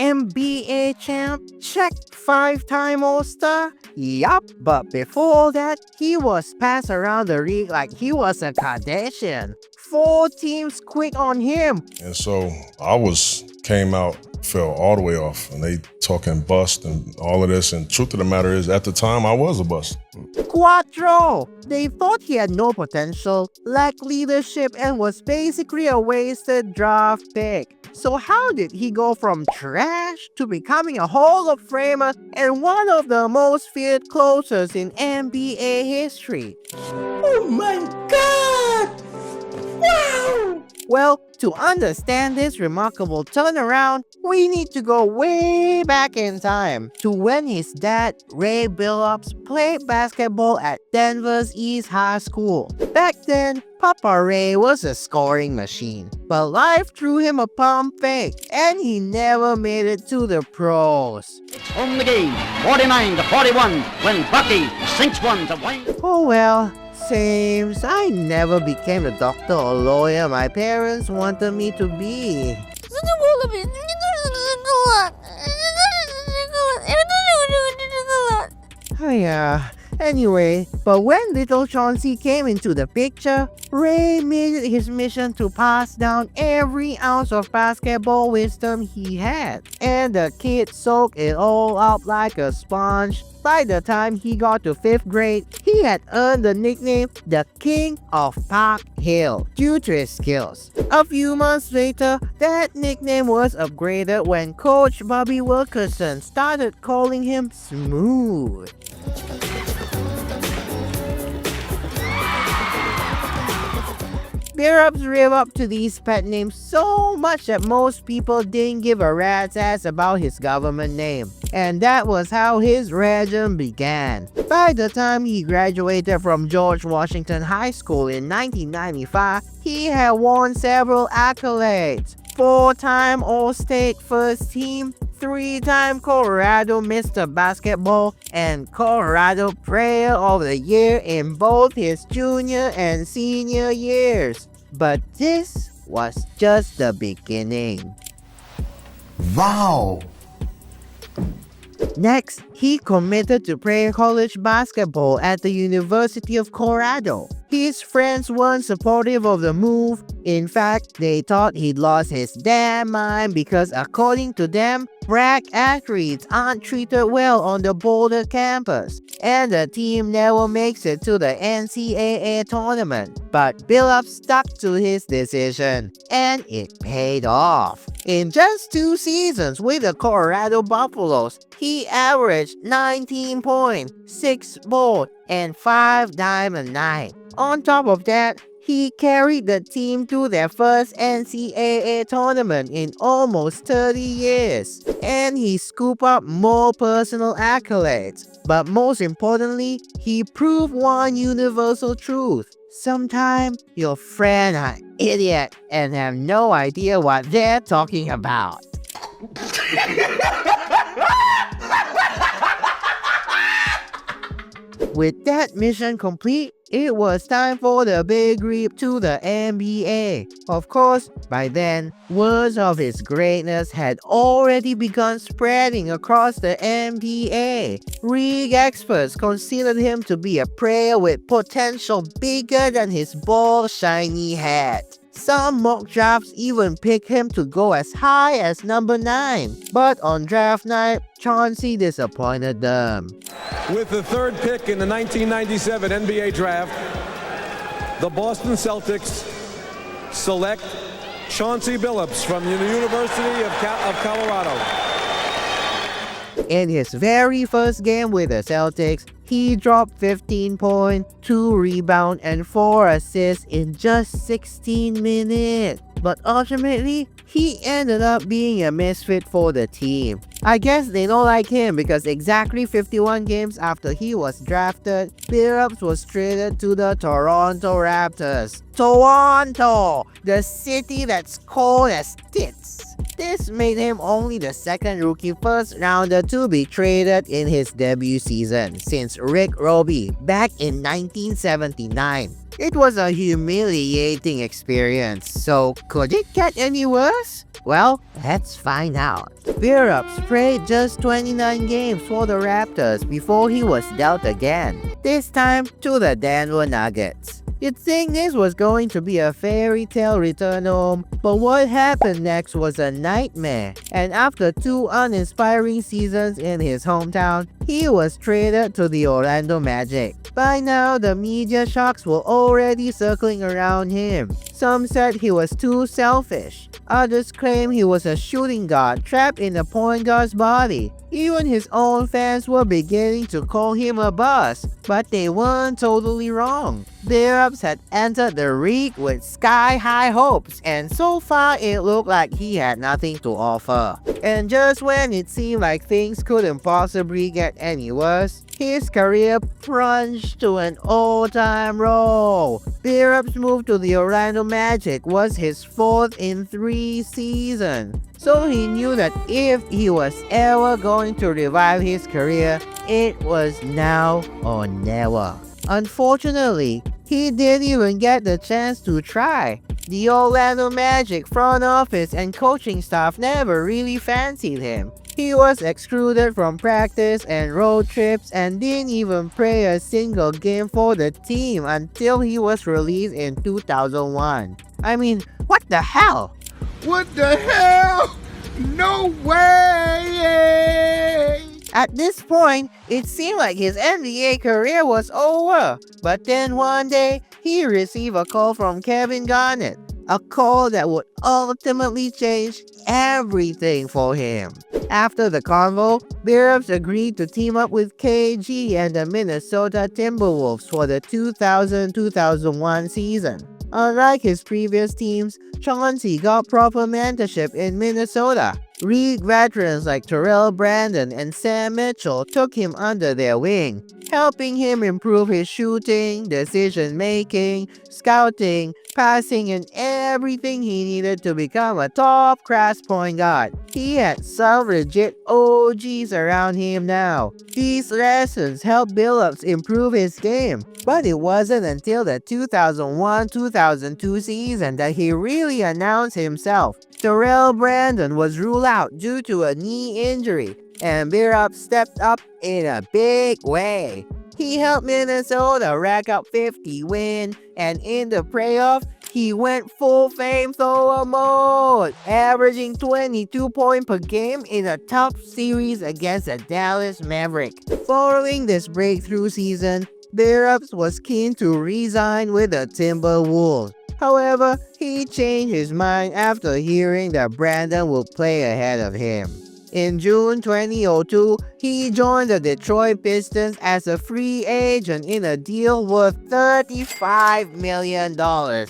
NBA champ, check 5-time All-Star? Yup, but before that, he was passed around the league like he was a Kardashian. 4 teams quit on him. And so came out, fell all the way off, and they talking bust and all of this. And truth of the matter is, at the time, I was a bust. Quattro! They thought he had no potential, lacked leadership, and was basically a wasted draft pick. So how did he go from trash to becoming a Hall of Famer and one of the most feared closers in NBA history? Oh my God! Wow! Well, to understand this remarkable turnaround, we need to go way back in time to when his dad, Ray Billups, played basketball at Denver's East High School. Back then, Papa Ray was a scoring machine, but life threw him a pump fake, and he never made it to the pros. On the game, 49-41, when Bucky sinks one to win. Oh well. Seems I never became the doctor or lawyer my parents wanted me to be. Oh yeah. Anyway, but when little Chauncey came into the picture, Ray made it his mission to pass down every ounce of basketball wisdom he had. And the kid soaked it all up like a sponge. By the time he got to 5th grade, he had earned the nickname the King of Park Hill due to his skills. A few months later, that nickname was upgraded when Coach Bobby Wilkerson started calling him Smooth. Billups lived up to these pet names so much that most people didn't give a rat's ass about his government name. And that was how his legend began. By the time he graduated from George Washington High School in 1995, he had won several accolades. 4-time All-State First Team, 3-time Colorado Mr. Basketball, and Colorado Player of the Year in both his junior and senior years. But this was just the beginning. Wow! Next, he committed to play college basketball at the University of Colorado. His friends weren't supportive of the move. In fact, they thought he'd lost his damn mind because according to them, black athletes aren't treated well on the Boulder campus. And the team never makes it to the NCAA tournament. But Billups stuck to his decision, and it paid off. In just 2 seasons with the Colorado Buffaloes, he averaged 19 points, 6 boards, and 5 dimes a night. On top of that, he carried the team to their first NCAA tournament in almost 30 years. And he scooped up more personal accolades. But most importantly, he proved one universal truth. Sometimes your friends are idiots and have no idea what they're talking about. With that mission complete, it was time for the big leap to the NBA. Of course, by then, words of his greatness had already begun spreading across the NBA. League experts considered him to be a player with potential bigger than his bald, shiny head. Some mock drafts even picked him to go as high as number 9. But on draft night, Chauncey disappointed them. With the 3rd pick in the 1997 NBA draft, the Boston Celtics select Chauncey Billups from the University of Colorado. In his very first game with the Celtics, he dropped 15 points, 2 rebounds, and 4 assists in just 16 minutes. But ultimately, he ended up being a misfit for the team. I guess they don't like him because exactly 51 games after he was drafted, Billups was traded to the Toronto Raptors. Toronto! The city that's cold as tits. This made him only the 2nd rookie first rounder to be traded in his debut season since Rick Roby back in 1979. It was a humiliating experience, so could it get any worse? Well, let's find out. Billups played just 29 games for the Raptors before he was dealt again, this time to the Denver Nuggets. You'd think this was going to be a fairy tale return home, but what happened next was a nightmare. And after 2 uninspiring seasons in his hometown, he was traded to the Orlando Magic. By now, the media sharks were already circling around him. Some said he was too selfish. Others claimed he was a shooting guard trapped in a point guard's body. Even his own fans were beginning to call him a bust, but they weren't totally wrong. Billups had entered the league with sky-high hopes, and so far it looked like he had nothing to offer. And just when it seemed like things couldn't possibly get any worse, his career plunged to an all-time low. Billups' move to the Orlando Magic was his 4th in 3 seasons. So he knew that if he was ever going to revive his career, it was now or never. Unfortunately, he didn't even get the chance to try. The Orlando Magic front office and coaching staff never really fancied him. He was excluded from practice and road trips and didn't even play a single game for the team until he was released in 2001. I mean, what the hell? What the hell? No way! At this point, it seemed like his NBA career was over. But then one day, he received a call from Kevin Garnett. A call that would ultimately change everything for him. After the convo, Billups agreed to team up with KG and the Minnesota Timberwolves for the 2000-2001 season. Unlike his previous teams, Chauncey got proper mentorship in Minnesota. League veterans like Terrell Brandon and Sam Mitchell took him under their wing, helping him improve his shooting, decision-making, scouting, passing, and everything he needed to become a top-class point guard. He had some legit OGs around him now. These lessons helped Billups improve his game, but it wasn't until the 2001-2002 season that he really announced himself. Terrell Brandon was ruled out due to a knee injury, and Billups stepped up in a big way. He helped Minnesota rack up 50 wins, and in the playoffs, he went full flamethrower mode, averaging 22 points per game in a tough series against the Dallas Mavericks. Following this breakthrough season, Billups was keen to resign with the Timberwolves. However, he changed his mind after hearing that Brandon would play ahead of him. In June 2002, he joined the Detroit Pistons as a free agent in a deal worth $35 million.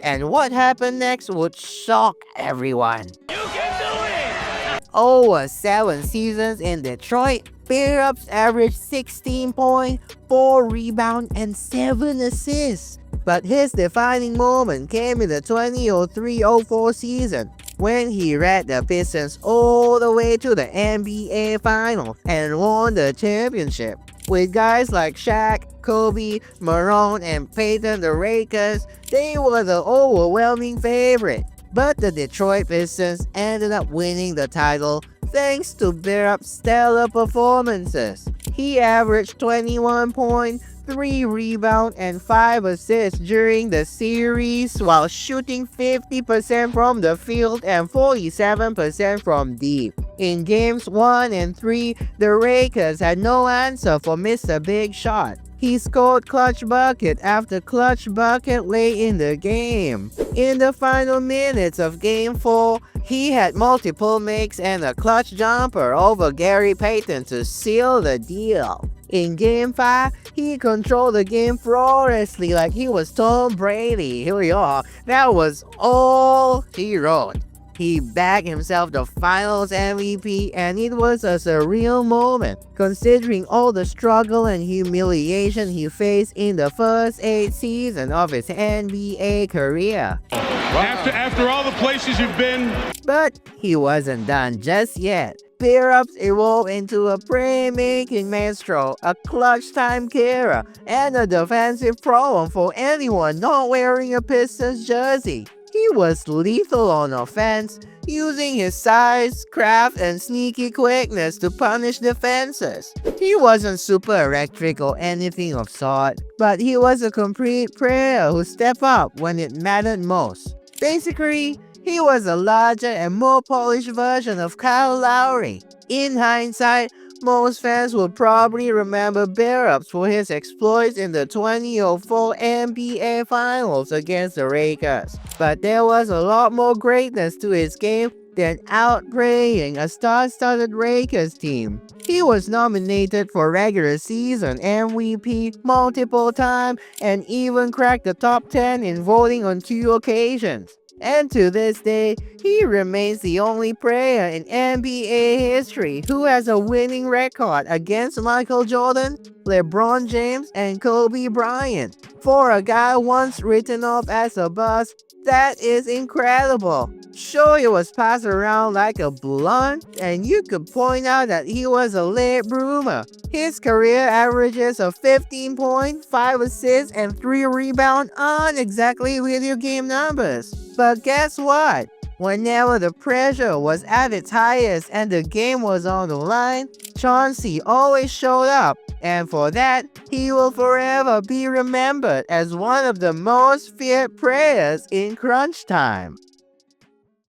And what happened next would shock everyone. You can do it! Over 7 seasons in Detroit, Billups averaged 16 points, 4 rebounds, and 7 assists. But his defining moment came in the 2003-04 season, when he led the Pistons all the way to the NBA Finals and won the championship. With guys like Shaq, Kobe, Marone, and Peyton the Rakers, they were the overwhelming favorite. But the Detroit Pistons ended up winning the title thanks to Billups' stellar performances. He averaged 21 points, 3 rebounds, and 5 assists during the series while shooting 50% from the field and 47% from deep. In games 1 and 3, the Rakers had no answer for Mr. Big Shot. He scored clutch bucket after clutch bucket late in the game. In the final minutes of Game 4, he had multiple makes and a clutch jumper over Gary Payton to seal the deal. In Game 5, he controlled the game flawlessly like he was Tom Brady. That was all he wrote. He bagged himself the Finals MVP, and it was a surreal moment, considering all the struggle and humiliation he faced in the first 8 seasons of his NBA career. After all the places you've been. But he wasn't done just yet. Billups evolved into a playmaking maestro, a clutch-time killer, and a defensive problem for anyone not wearing a Pistons jersey. He was lethal on offense, using his size, craft, and sneaky quickness to punish defenses. He wasn't super electric or anything of sort, but he was a complete player who stepped up when it mattered most. Basically, he was a larger and more polished version of Kyle Lowry. In hindsight, most fans will probably remember Billups for his exploits in the 2004 NBA Finals against the Lakers. But there was a lot more greatness to his game than outplaying a star-studded Lakers team. He was nominated for regular season MVP multiple times and even cracked the top 10 in voting on 2 occasions. And to this day, he remains the only player in NBA history who has a winning record against Michael Jordan, LeBron James, and Kobe Bryant. For a guy once written off as a bust, that is incredible. Sure, he was passed around like a blunt, and you could point out that he was a late bloomer. His career averages of 15 points, 5 assists, and 3 rebounds aren't exactly video game numbers. But guess what? Whenever the pressure was at its highest and the game was on the line, Chauncey always showed up, and for that, he will forever be remembered as one of the most feared players in crunch time.